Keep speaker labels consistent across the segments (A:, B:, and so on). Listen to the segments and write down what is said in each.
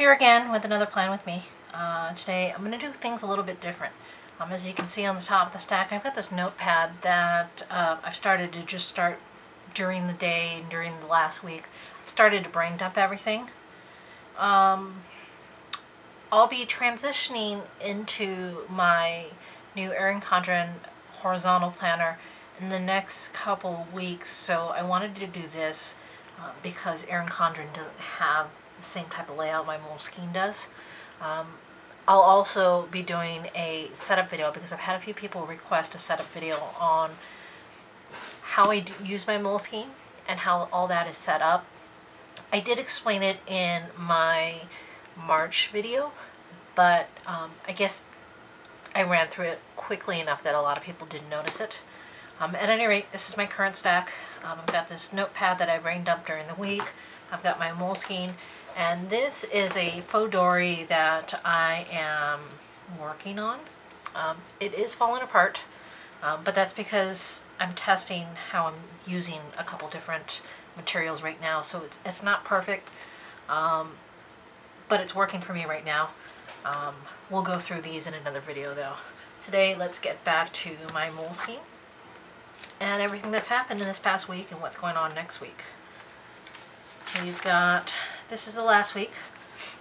A: Here again with another plan with me. Today I'm going to do things a little bit different. As you can see on the top of the stack, I've got this notepad that I've started to just start during the day and during the last week. I've started to brain dump everything. I'll be transitioning into my new Erin Condren horizontal planner in the next couple weeks, so I wanted to do this because Erin Condren doesn't have the same type of layout my Moleskine does. I'll also be doing a setup video because I've had a few people request a setup video on how I use my Moleskine and how all that is set up. I did explain it in my March video, but I guess I ran through it quickly enough that a lot of people didn't notice it. At any rate, this is my current stack. I've got this notepad that I brain dumped during the week. I've got my Moleskine, and this is a faux dory that I am working on. It is falling apart, but that's because I'm testing how I'm using a couple different materials right now, so it's not perfect, but it's working for me right now. We'll go through these in another video though. Today, let's get back to my Moleskine and everything that's happened in this past week and what's going on next week. We've got, this is the last week.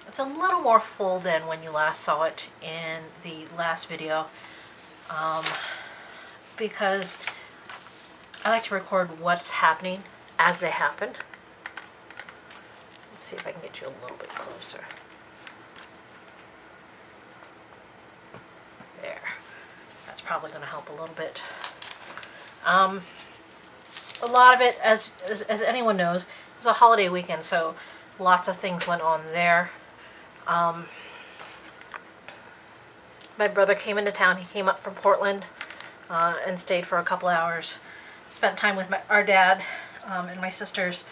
A: It's a little more full than when you last saw it in the last video, because I like to record what's happening as they happen. Let's see if I can get you a little bit closer. There. That's probably going to help a little bit. A lot of it, as anyone knows, it was a holiday weekend, so lots of things went on there. My brother came into town. He came up from Portland and stayed for a couple hours. Spent time with our dad and my sisters.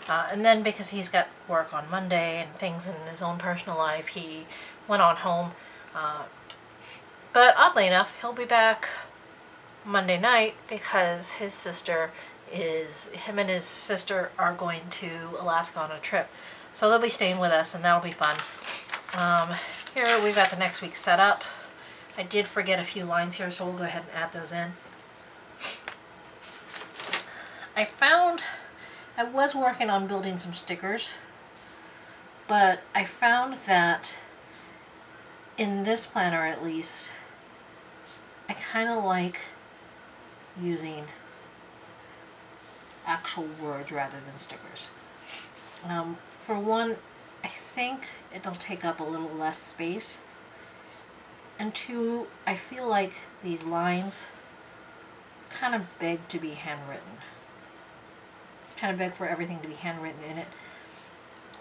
A: And then because he's got work on Monday and things in his own personal life, he went on home. But oddly enough, he'll be back Monday night because him and his sister are going to Alaska on a trip. So they'll be staying with us, and that'll be fun. Here we've got the next week set up. I did forget a few lines here, so we'll go ahead and add those in. I was working on building some stickers, but I found that in this planner at least, I kind of like using actual words rather than stickers. For one, I think it'll take up a little less space, and two, I feel like these lines kind of beg to be handwritten. Kind of beg for everything to be handwritten in it.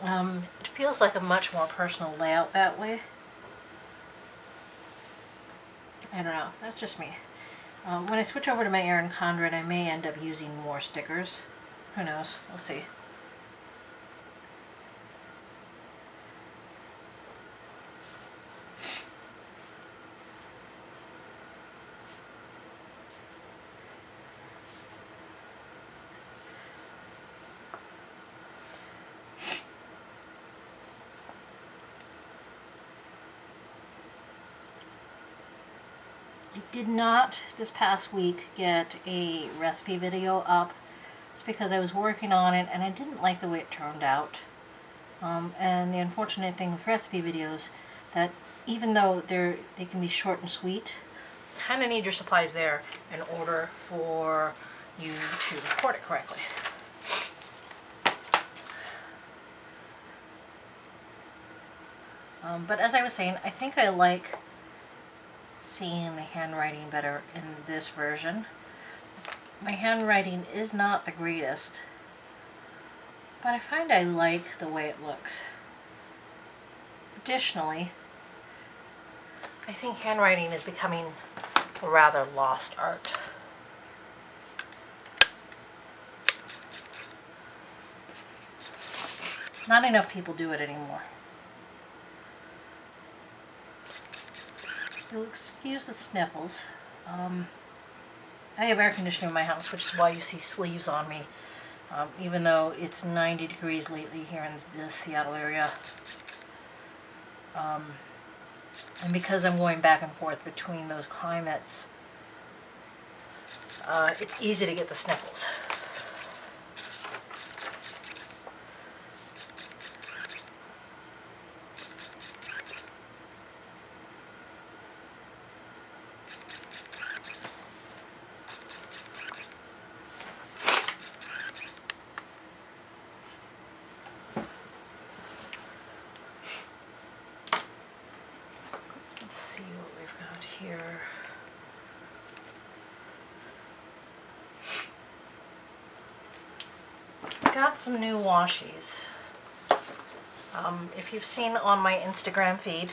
A: It feels like a much more personal layout that way. I don't know, that's just me. When I switch over to my Erin Condren, I may end up using more stickers. Who knows? We'll see. I did not this past week get a recipe video up. It's because I was working on it and I didn't like the way it turned out. And the unfortunate thing with recipe videos, that even though they can be short and sweet, you kind of need your supplies there in order for you to record it correctly. But as I was saying, I think I like seeing the handwriting better in this version. My handwriting is not the greatest, but I find I like the way it looks. Additionally, I think handwriting is becoming a rather lost art. Not enough people do it anymore. You'll excuse the sniffles. I have air conditioning in my house, which is why you see sleeves on me, even though it's 90 degrees lately here in the Seattle area. And because I'm going back and forth between those climates, it's easy to get the sniffles. Let's see what we've got here. Got some new washies. If you've seen on my Instagram feed,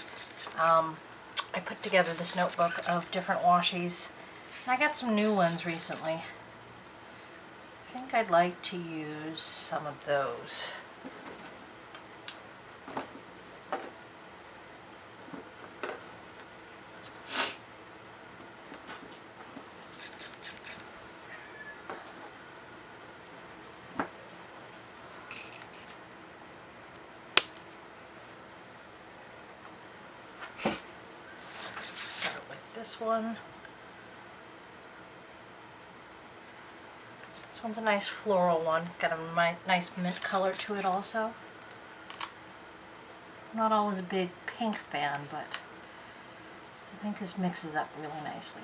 A: I put together this notebook of different washies. And I got some new ones recently. I think I'd like to use some of those. This one. This one's a nice floral one. It's got a nice mint color to it also. I'm not always a big pink fan, but I think this mixes up really nicely.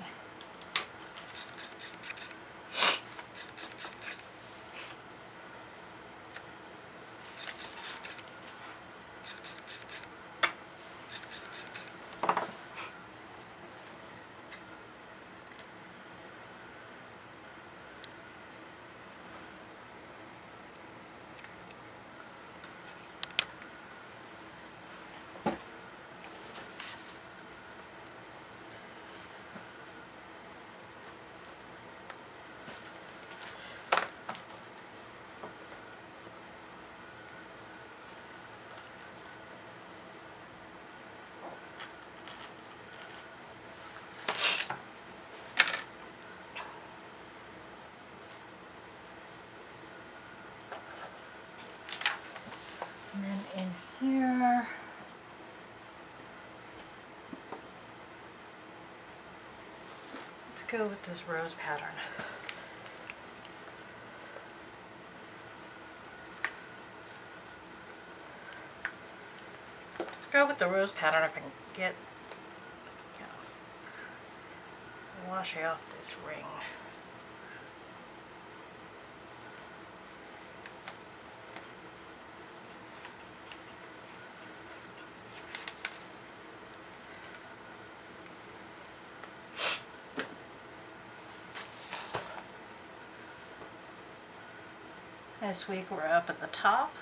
A: And then in here, let's go with this rose pattern. Let's go with the rose pattern if I can get, wash off this ring. This week we're up at the top.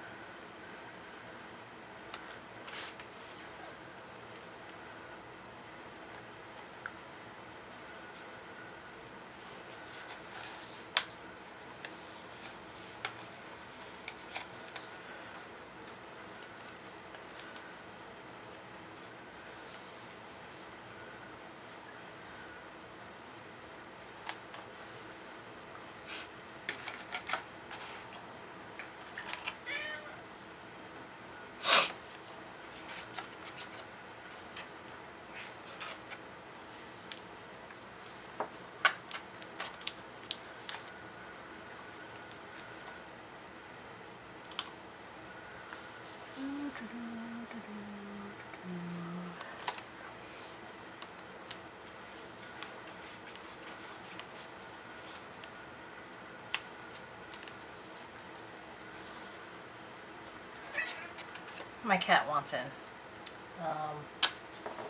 A: My cat wants in.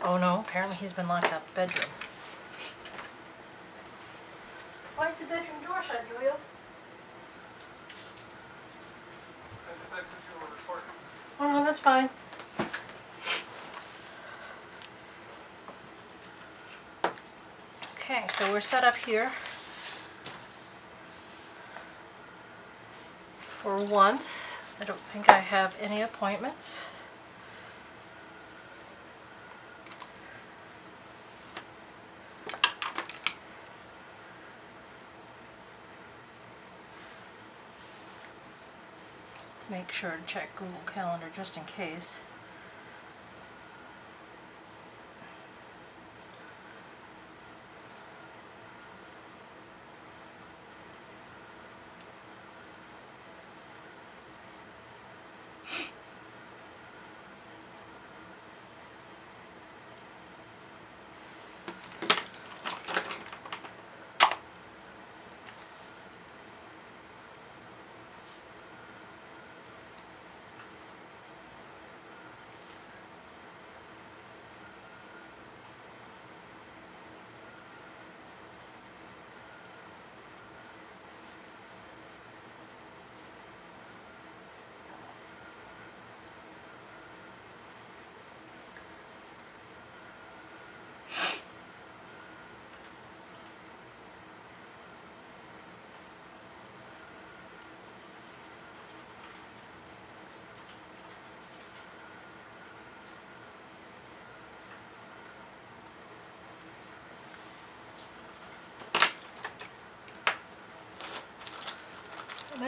A: Oh no, apparently he's been locked out of the bedroom. Why is the bedroom door shut, Julio? Oh no, that's fine. Okay, so we're set up here for once. I don't think I have any appointments. Let's make sure to check Google Calendar just in case.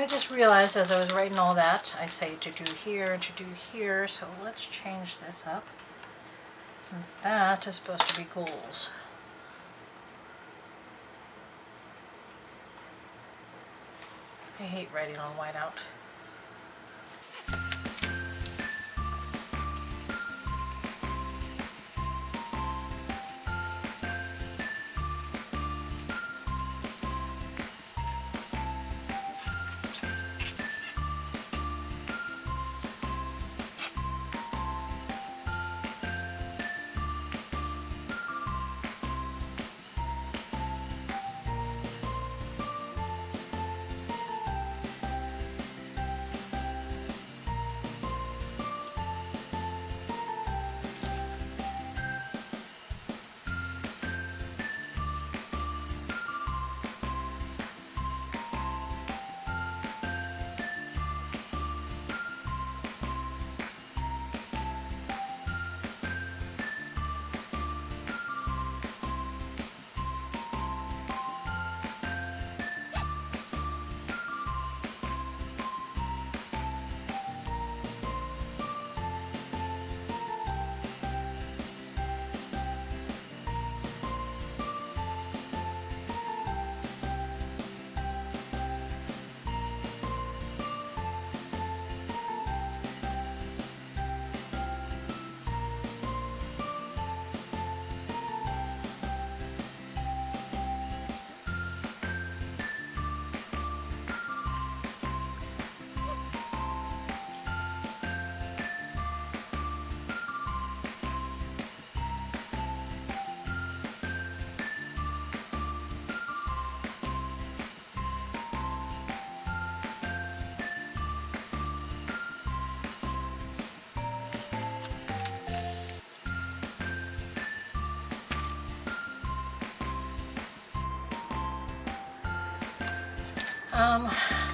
A: just realized as I was writing all that, I say to do here and to do here, so let's change this up, since that is supposed to be goals. I hate writing on whiteout.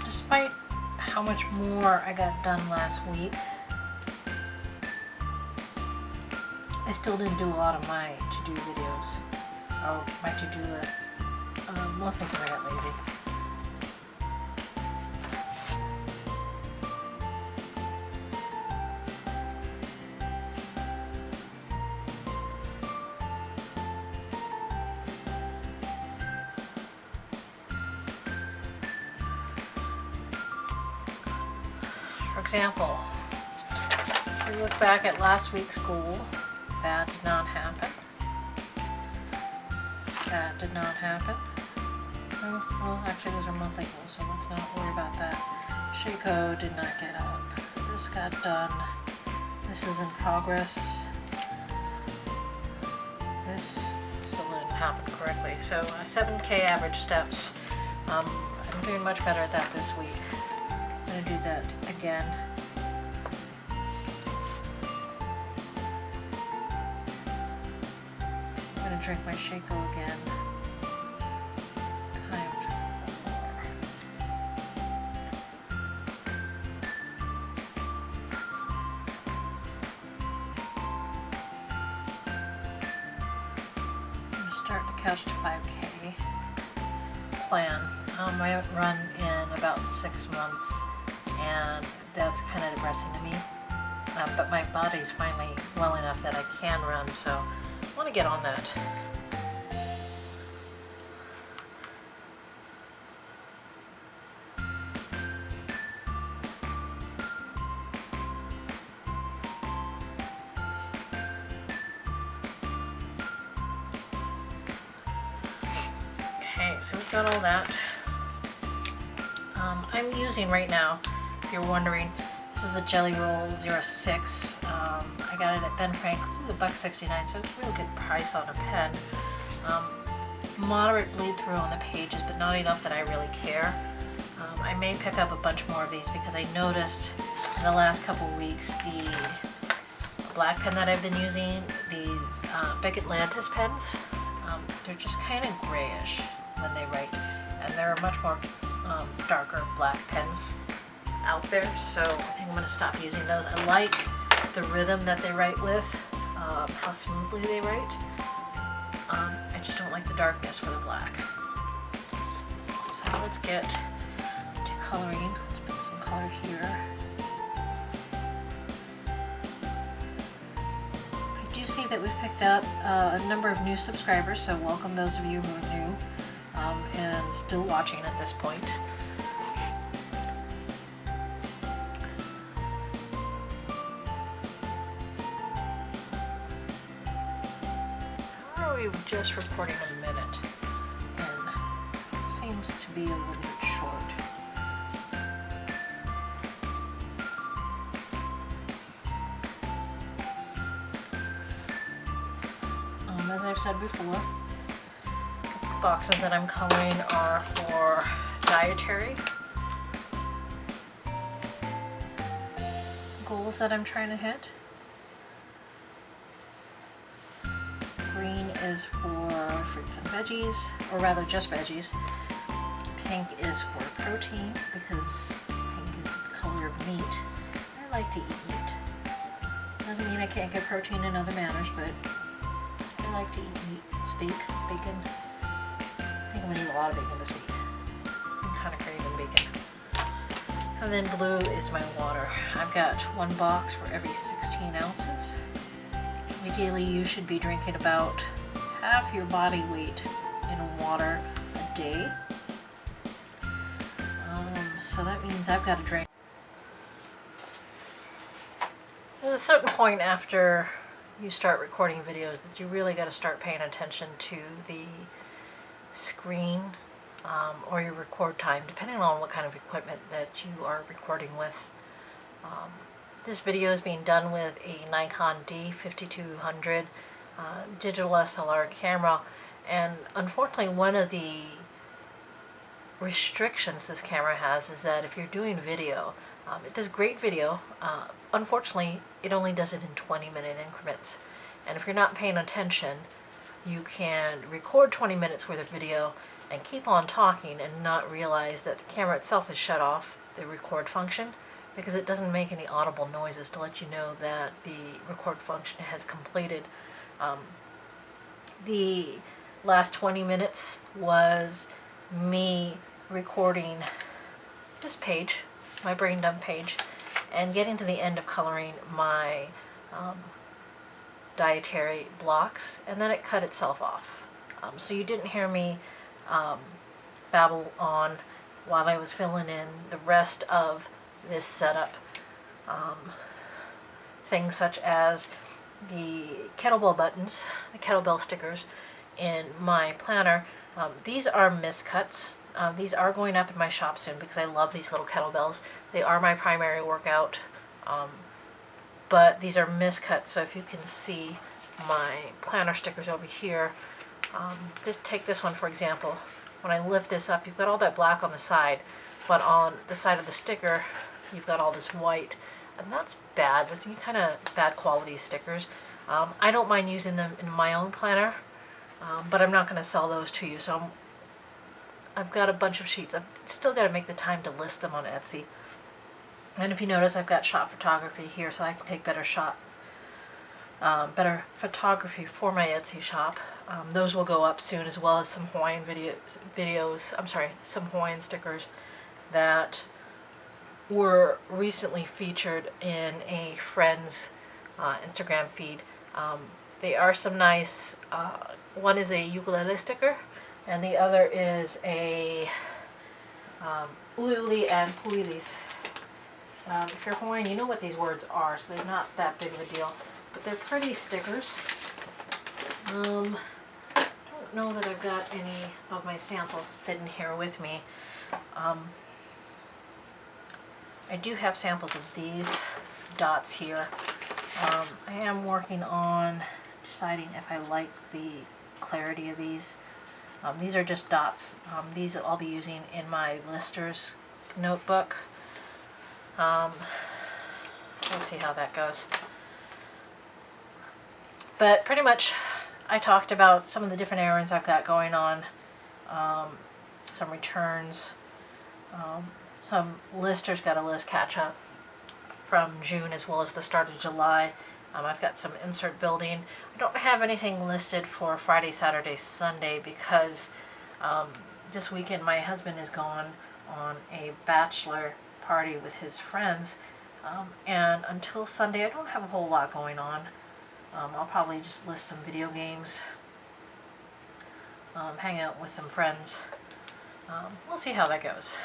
A: Despite how much more I got done last week, I still didn't do a lot of my to-do videos, or my to-do list, mostly because I got lazy. For example, if we look back at last week's goal, that did not happen. That did not happen. Oh, well, actually those are monthly goals, so let's not worry about that. Shako did not get up. This got done. This is in progress. This still didn't happen correctly. So 7K average steps. I'm doing much better at that this week. I'm going to do that again. I'm going to drink my Shako again. Times 4. I'm going to start the couch to 5K plan. I haven't run in about 6 months, and that's kind of depressing to me. But my body's finally well enough that I can run, so I want to get on that. Okay, so we've got all that. I'm using right now, if you're wondering, this is a Jelly Roll 06. I got it at Ben Frank. This is $1.69, so it's a real good price on a pen. Moderate bleed through on the pages, but not enough that I really care. I may pick up a bunch more of these because I noticed in the last couple of weeks the black pen that I've been using, these Big Atlantis pens, they're just kind of grayish when they write, and there are much more darker black pens out there, so I think I'm going to stop using those. I like the rhythm that they write with, how smoothly they write. I just don't like the darkness for the black. So let's get to coloring. Let's put some color here. I do see that we've picked up a number of new subscribers, so welcome those of you who are new and still watching at this point. How are we just recording a minute? And it seems to be a little bit short. As I've said before, the boxes that I'm coloring are for dietary goals that I'm trying to hit. Green is for fruits and veggies, or rather just veggies. Pink is for protein because pink is the color of meat. I like to eat meat. Doesn't mean I can't get protein in other manners, but I like to eat meat, steak, bacon. I think I'm gonna eat a lot of bacon this week. I'm kind of craving bacon. And then blue is my water. I've got one box for every 16 ounces. Ideally, you should be drinking about half your body weight in water a day. So that means I've got to drink. There's a certain point after you start recording videos that you really got to start paying attention to the screen or your record time, depending on what kind of equipment that you are recording with. This video is being done with a Nikon D5200 digital SLR camera, and unfortunately one of the restrictions this camera has is that if you're doing video, it does great video. Unfortunately, it only does it in 20-minute increments. And if you're not paying attention, you can record 20 minutes worth of video and keep on talking and not realize that the camera itself has shut off the record function because it doesn't make any audible noises to let you know that the record function has completed. The last 20 minutes was me recording this page, my brain dump page, and getting to the end of coloring my dietary blocks, and then it cut itself off. So you didn't hear me babble on while I was filling in the rest of this setup. Things such as the kettlebell buttons, the kettlebell stickers in my planner. These are miscuts. These are going up in my shop soon because I love these little kettlebells. They are my primary workout, but these are miscuts. So if you can see my planner stickers over here, just take this one for example. When I lift this up, you've got all that black on the side, but on the side of the sticker, you've got all this white, and that's bad. That's kind of bad quality stickers. I don't mind using them in my own planner, but I'm not going to sell those to you. So I've got a bunch of sheets. I've still got to make the time to list them on Etsy. And if you notice, I've got shot photography here, so I can take better photography for my Etsy shop. Those will go up soon, as well as some Hawaiian videos. I'm sorry, some Hawaiian stickers that were recently featured in a friend's Instagram feed. They are some nice. One is a ukulele sticker, and the other is a uli uli and puilis. If you're Hawaiian, you know what these words are, so they're not that big of a deal. But they're pretty stickers. Don't know that I've got any of my samples sitting here with me. I do have samples of these dots here. I am working on deciding if I like the clarity of these. These are just dots. These I'll be using in my listers notebook. We'll see how that goes. But pretty much I talked about some of the different errands I've got going on, some returns, some listers got a list catch up from June as well as the start of July. I've got some insert building. I don't have anything listed for Friday, Saturday, Sunday because this weekend my husband is gone on a bachelor party with his friends. And until Sunday, I don't have a whole lot going on. I'll probably just list some video games, hang out with some friends. We'll see how that goes.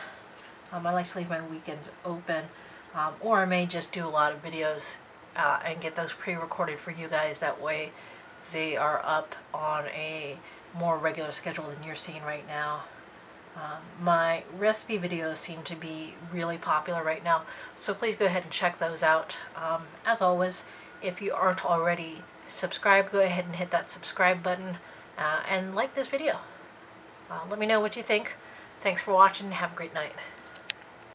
A: I like to leave my weekends open, or I may just do a lot of videos and get those pre-recorded for you guys. That way they are up on a more regular schedule than you're seeing right now. My recipe videos seem to be really popular right now, so please go ahead and check those out. As always, if you aren't already subscribed, go ahead and hit that subscribe button and like this video. Let me know what you think. Thanks for watching. Have a great night.